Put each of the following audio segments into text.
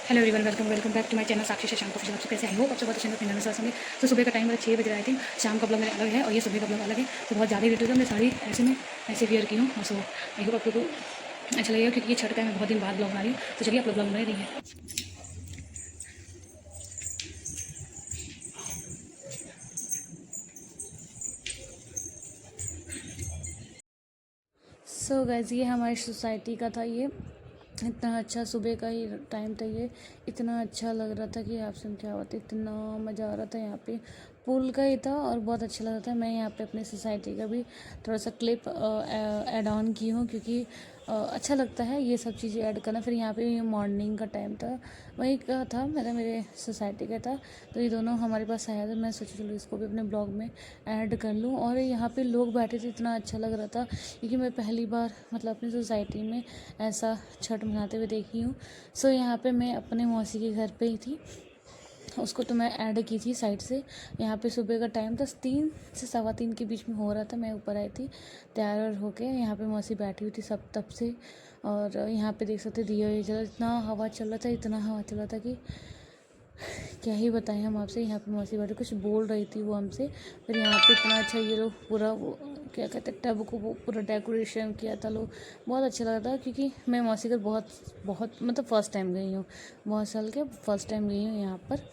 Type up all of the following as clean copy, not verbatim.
Hello everyone, welcome welcome back to my channel Sakshi से शाम को आप कैसे आई हो। अब बहुत अच्छे से अपने होंगे। तो सुबह का टाइम मेरा 6 बज रहा है। आई थिंक शाम का ब्लॉग मेरा अलग है और ये सुबह का ब्लॉग अलग है। तो बहुत ज़्यादा वीडियो मैं साड़ी ऐसे वियर की हूँ। और सो आई होप आप लोग को अच्छा लगेगा क्योंकि ये छठ का मैं बहुत दिन बाद ब्लॉग बना रही हूँ। तो चलिए आप लोग ब्लॉग बना रही है। सो गाइस, ये हमारी सोसाइटी का था। ये इतना अच्छा सुबह का ही टाइम था। ये इतना अच्छा लग रहा था कि आपसे क्या बात है, इतना मज़ा आ रहा था। यहाँ पे पुल का ही था और बहुत अच्छा लग रहा था। मैं यहाँ पे अपनी सोसाइटी का भी थोड़ा सा क्लिप ऐड ऑन की हूँ क्योंकि अच्छा लगता है ये सब चीज़ें ऐड करना। फिर यहाँ पे मॉर्निंग का टाइम था, वही का था मेरे सोसाइटी का था। तो ये दोनों हमारे पास आया था। मैं सोचा चलो इसको भी अपने ब्लॉग में ऐड कर लूँ। और यहाँ पे लोग बैठे थे, इतना अच्छा लग रहा था क्योंकि मैं पहली बार मतलब अपनी सोसाइटी में ऐसा छठ मनाते हुए देखी हूँ। सो यहाँ पे मैं अपने मौसी के घर पे ही थी, उसको तो मैं ऐड की थी साइड से। यहाँ पे सुबह का टाइम था, 3 से 3:15 के बीच में हो रहा था। मैं ऊपर आई थी तैयार और होके। यहाँ पे मौसी बैठी हुई थी सब तब से। और यहाँ पे देख सकते दिया ये जला, इतना हवा चल रहा था, इतना हवा चल रहा था कि क्या ही बताएं हम आपसे। यहाँ पे मौसी बैठी कुछ बोल रही थी वो हमसे। फिर यहाँ पे इतना अच्छा ये लोग पूरा वो क्या कहते हैं टब को वो पूरा डेकोरेशन किया था लोग। बहुत अच्छा लगा था क्योंकि मैं मौसी घर बहुत बहुत मतलब फ़र्स्ट टाइम गई हूँ। बहुत साल के फ़र्स्ट टाइम गई हूँ यहाँ पर।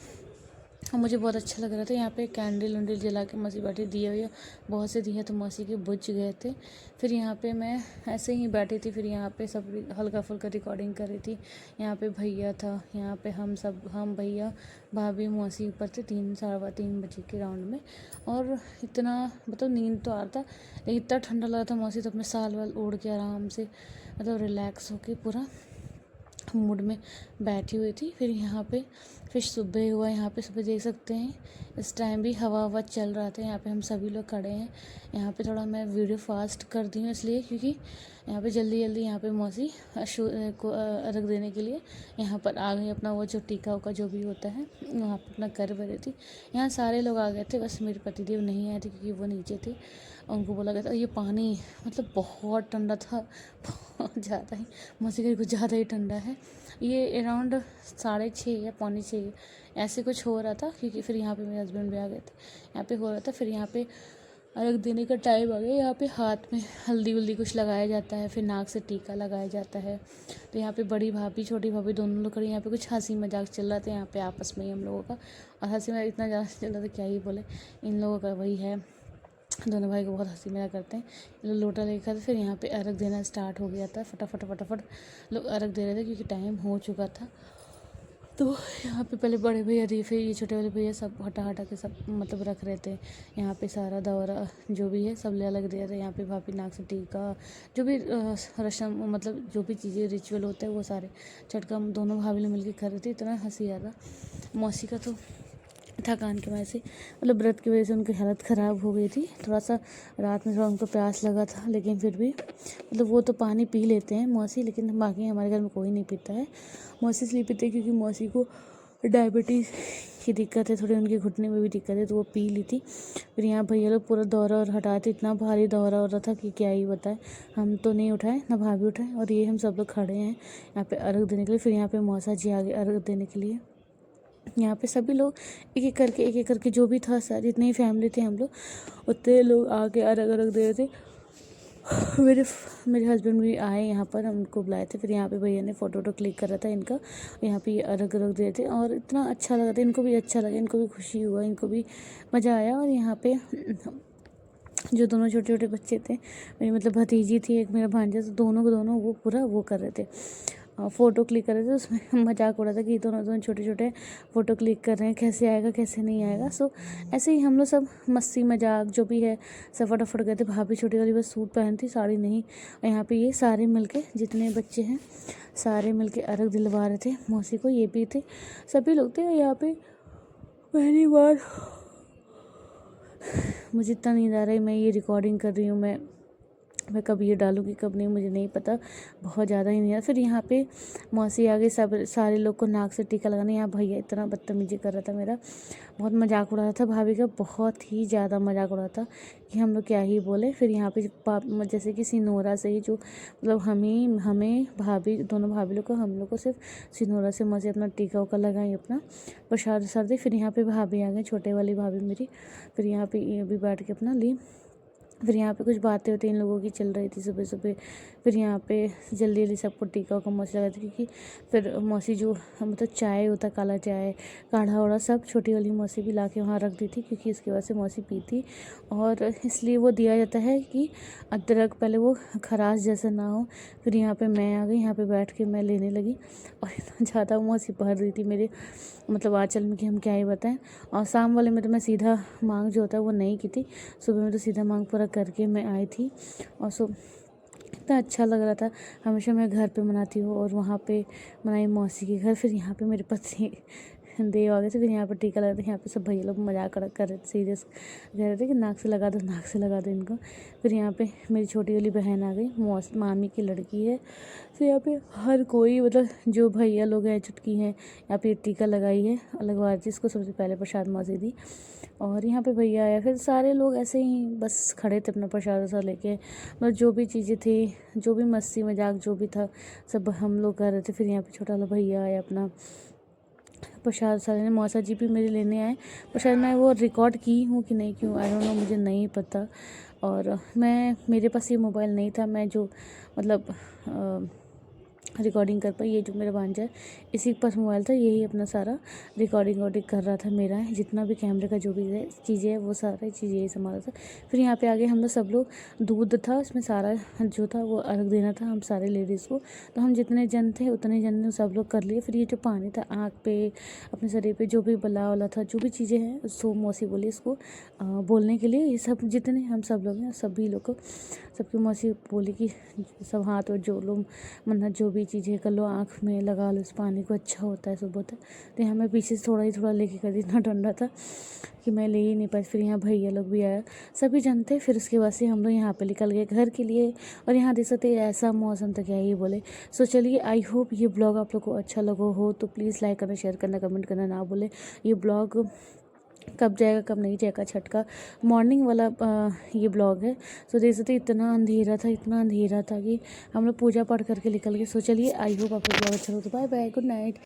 और मुझे बहुत अच्छा लग रहा था। यहाँ पे कैंडल वैंडल जला के मौसी बैठी, दिए हुए बहुत से दिए तो मौसी के बुझ गए थे। फिर यहाँ पे मैं ऐसे ही बैठी थी। फिर यहाँ पे सब हल्का फुल्का रिकॉर्डिंग कर रही थी। यहाँ पे भैया था, यहाँ पे हम भैया भाभी मौसी ऊपर थे 3 3:15 बजे के राउंड में। और इतना मतलब नींद तो आ रहा था लेकिन इतना ठंडा लगा था। मौसी तो अपने साल वाल ओढ़ के आराम से मतलब रिलैक्स होके पूरा मूड में बैठी हुई थी। फिर यहाँ पे फिर सुबह हुआ। यहाँ पे सुबह देख सकते हैं इस टाइम भी हवा हवा चल रहा था। यहाँ पे हम सभी लोग खड़े हैं। यहाँ पे थोड़ा मैं वीडियो फास्ट कर दी हूँ इसलिए क्योंकि यहाँ पे जल्दी जल्दी यहाँ पे मौसी को अर्घ देने के लिए यहाँ पर आ गई। अपना वो जो टीका उका जो भी होता है वहाँ पर अपना कर रही थी। यहाँ सारे लोग आ गए थे, बस मेरे पतिदेव नहीं आए थे क्योंकि वो नीचे थे। उनको बोला गया था। ये पानी मतलब बहुत ठंडा था, बहुत ज़्यादा ही। मौसी का कुछ ज़्यादा ही ठंडा है। ये अराउंड 6:30 या 6:45 ऐसे कुछ हो रहा था क्योंकि फिर यहाँ पे मेरे हस्बैंड भी आ गए थे। यहाँ पे हो रहा था। फिर यहाँ पे अर्घ देने का टाइम आ गया। यहाँ पे हाथ में हल्दी वल्दी कुछ लगाया जाता है, फिर नाक से टीका लगाया जाता है। तो यहाँ पे बड़ी भाभी छोटी भाभी दोनों लोग खड़े। यहाँ पे कुछ हंसी मजाक चल रहा था यहाँ पे आपस में ही हम लोगों का। और हंसी मजाक इतना ज़्यादा चल रहा था क्या ही बोले। इन लोगों का वही है, दोनों भाई को बहुत हंसी मजाक करते हैं। ये लोग लोटा लेकर फिर यहाँ पे अर्घ देना स्टार्ट हो गया था। फटाफट फटाफट लोग अर्घ दे रहे थे क्योंकि टाइम हो चुका था। तो यहाँ पे पहले बड़े भैया दिए, फिर ये छोटे वाले भैया सब हटा हटा के सब मतलब रख रहे थे। यहाँ पे सारा दौरा जो भी है सब ले अलग दे रहे। यहाँ पे भाभी नाक से टीका जो भी रस्म मतलब जो भी चीज़ें रिचुअल होता है वो सारे छठ का दोनों भाभी लोग मिलकर कर रहे थे। इतना हंसी आ रहा। मौसी का तो थकान की वजह से मतलब व्रत की वजह से उनकी हालत ख़राब हो गई थी। थोड़ा सा रात में थोड़ा उनको प्यास लगा था लेकिन फिर भी मतलब वो तो पानी पी लेते हैं मौसी, लेकिन बाकी हमारे घर में कोई नहीं पीता है। मौसी इसलिए पीते हैं क्योंकि मौसी को डायबिटीज़ की दिक्कत है, थोड़ी उनके घुटने में भी दिक्कत है तो वो पी ली थी। फिर यहाँ भैया लोग पूरा दौरा और हटाए थे। इतना भारी दौरा हो रहा था कि क्या ही बताए। हम तो नहीं उठाए ना भाभी उठाए और ये हम सब लोग खड़े हैं यहाँ पे अर्घ देने के लिए। फिर यहाँ पे मौसा जी आ गए अर्घ देने के लिए। यहाँ पे सभी लोग एक एक करके जो भी था सारे जितनी ही फैमिली थे हम लोग उतने लोग आके अलग अलग दे रहे थे। मेरे मेरे हस्बैंड भी आए यहाँ पर, हम उनको बुलाए थे। फिर यहाँ पे भैया ने फ़ोटो वोटो क्लिक करा था इनका। यहाँ पे ये अलग अलग दे थे और इतना अच्छा लगा था। इनको भी अच्छा लगा, इनको भी खुशी हुआ, इनको भी मज़ा आया। और यहाँ पे जो दोनों छोटे छोटे बच्चे थे, मेरी मतलब भतीजी थी एक मेरा भांजा, तो दोनों को दोनों वो पूरा वो कर रहे थे, फ़ोटो क्लिक कर रहे थे। उसमें मजाक हो रहा था कि दोनों दोनों छोटे छोटे फ़ोटो क्लिक कर रहे हैं, कैसे आएगा कैसे नहीं आएगा। सो ऐसे ही हम लोग सब मस्ती मजाक जो भी है सब फटाफट गए थे। भाभी छोटी वाली बस सूट पहन थी, साड़ी नहीं। और यहाँ पे ये सारे मिलके जितने बच्चे हैं सारे मिलके अर्घ दिलवा रहे थे मौसी को। ये भी थे, सभी लोग थे यहाँ पे। पहली बार मुझे इतना नींद आ रही, मैं ये रिकॉर्डिंग कर रही हूँ, मैं कि मैं कब ये डालूँगी कब नहीं, मुझे नहीं पता, बहुत ज़्यादा ही नहीं है। फिर यहाँ पे मौसी आ गई, सब सारे लोग को नाक से टीका लगाने। यहाँ भैया इतना बदतमीजी कर रहा था मेरा, बहुत मजाक उड़ा रहा था भाभी का, बहुत ही ज़्यादा मजाक उड़ा था कि हम लोग क्या ही बोले। फिर यहाँ पे जैसे कि सिनोरा से ही जो मतलब हमें भाभी दोनों भाभी लोग को, हम लोग को सिर्फ सिनोरा से मौसी अपना टीका उका लगाई, अपना प्रसाद वसाद दी। फिर यहाँ पे भाभी आ गई, छोटे वाली भाभी मेरी। फिर यहाँ पे ये भी बैठ के अपना ली। फिर यहाँ पे कुछ बातें होती इन लोगों की चल रही थी सुबह सुबह। फिर यहाँ पे जल्दी जल्दी सबको टीका उका मौसी लगा दी, क्योंकि फिर मौसी जो मतलब चाय होता, काला चाय काढ़ा वाढ़ा सब छोटी वाली मौसी भी ला के वहाँ रख दी थी, क्योंकि इसके वजह से मौसी पीती, और इसलिए वो दिया जाता है कि अदरक पहले वो खराश जैसा ना हो। फिर यहाँ पे मैं आ गई, यहाँ पे बैठ के मैं लेने लगी, और इतना ज़्यादा मौसी भर रही थी मेरे मतलब आँचल में कि हम क्या ही बताएं। और शाम वाले में तो मैं सीधा मांग जो होता है वो नहीं की थी, सुबह में तो सीधा मांग पूरा करके मैं आई थी। और इतना अच्छा लग रहा था। हमेशा मैं घर पे मनाती हूँ और वहाँ पे मनाई मौसी के घर। फिर यहाँ पे मेरे पति देव आ गए थे। फिर यहाँ पर टीका लगा था, यहाँ पे सब भैया लोग मजाक कर रहे थे, सीरियस कह रहे थे कि नाक से लगा दो, नाक से लगा दो इनको। फिर यहाँ पे मेरी छोटी वाली बहन आ गई, मामी की लड़की है। फिर यहाँ पे हर कोई मतलब जो भैया लोग हैं, चुटकी हैं, यहाँ पे टीका लगाई है, लगवा जिसको सबसे पहले प्रसाद मौसी दी। और यहाँ पे भैया आया, फिर सारे लोग ऐसे ही बस खड़े थे अपना प्रसाद वसाद लेके, मतलब जो भी चीज़ें थी, जो भी मस्ती मजाक जो भी था सब हम लोग कर रहे थे। फिर यहाँ पे छोटा वाला भैया आया अपना प्रसाद वसाद लेने, मौसा जी भी मेरे लेने आए। पर शायद मैं वो रिकॉर्ड की हूँ कि नहीं क्यों, आई डोंट नो, मुझे नहीं पता। और मेरे पास ये मोबाइल नहीं था, मैं जो मतलब रिकॉर्डिंग कर पाई, ये जो मेरा भांजा है इसी के पास मोबाइल था, यही अपना सारा रिकॉर्डिंग कर रहा था मेरा, जितना भी कैमरे का जो भी है चीज़ें है वो सारी चीज़ें यही संभाला था। फिर यहाँ पे आगे हम लोग सब लोग दूध था उसमें सारा जो था वो अर्घ देना था हम सारे लेडीज़ को, तो हम जितने जन थे उतने जन ने सब लोग कर लिए। फिर ये जो पानी था आँख पे, अपने शरीर पे जो भी बला वाला था, जो भी चीज़ें हैं सो मौसी बोली इसको बोलने के लिए, ये सब जितने हम सब लोग हैं सभी लोग को, सबकी मौसी बोली कि सब हाथ और जो लोग मन्नत जो भी चीज़ें कर लो, आँख में लगा लो इस पानी को, अच्छा होता है सब होता है। तो यहाँ मैं पीछे से थोड़ा लेके कर दी, इतना ठंडा था कि मैं ले ही नहीं पाई। फिर यहाँ भैया लोग भी आया, सभी जनते। फिर उसके बाद से हम लोग यहाँ पे निकल गए घर के लिए। और यहाँ देख सकते ऐसा मौसम था, क्या ही बोले। सो चलिए, आई होप ये ब्लॉग आप लोग को अच्छा लगा हो, तो प्लीज़ लाइक करना, शेयर करना, कमेंट करना ना बोले। ये ब्लॉग कब जाएगा कब नहीं जाएगा, छठ का मॉर्निंग वाला ये ब्लॉग है। सो देख सकते इतना अंधेरा था कि हम लोग पूजा पाठ करके निकल गए। सो चलिए, आई होप आपको ब्लॉग अच्छा हो, तो बाय बाय, गुड नाइट।